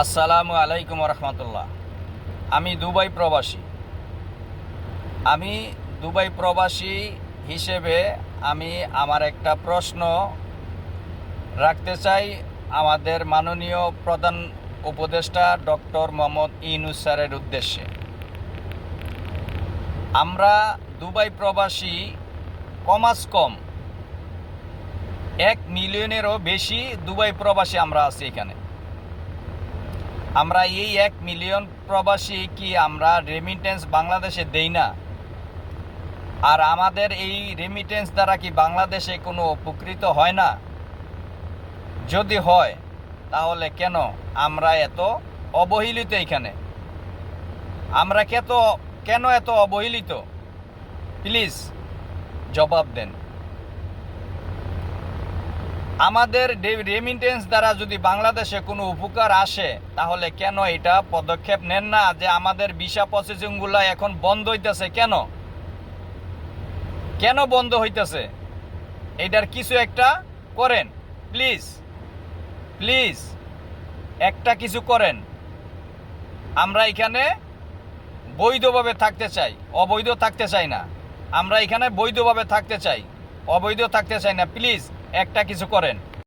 আসসালামু আলাইকুম রহমতুল্লাহ। আমি দুবাই প্রবাসী হিসেবে আমি আমার একটা প্রশ্ন রাখতে চাই আমাদের মাননীয় প্রধান উপদেষ্টা ডক্টর মোহাম্মদ ইউনূস স্যারের উদ্দেশ্যে। আমরা দুবাই প্রবাসী কম 1 মিলিয়নেরও বেশি দুবাই প্রবাসী আমরা আছি এখানে। আমরা এই 1 মিলিয়ন প্রবাসী কি আমরা রেমিটেন্স বাংলাদেশে দেই না? আর আমাদের এই রেমিটেন্স দ্বারা কি বাংলাদেশে কোনো উপকৃত হয় না? যদি হয় তাহলে কেন আমরা এত অবহেলিত? এখানে আমরা কেন এত অবহেলিত? প্লিজ জবাব দেন। আমাদের রেমিটেন্স দ্বারা যদি বাংলাদেশে কোনো উপকার আসে তাহলে কেন এটা পদক্ষেপ নেন না যে আমাদের ভিসা প্রসেসিংগুলো এখন বন্ধ হইতেছে? কেন বন্ধ হইতেছে? এটার কিছু একটা করেন প্লিজ একটা কিছু করেন। আমরা এখানে বৈধভাবে থাকতে চাই, অবৈধ থাকতে চাই না। আমরা এখানে বৈধভাবে থাকতে চাই, অবৈধ থাকতে চাই না। প্লিজ একটা কিছু করেন।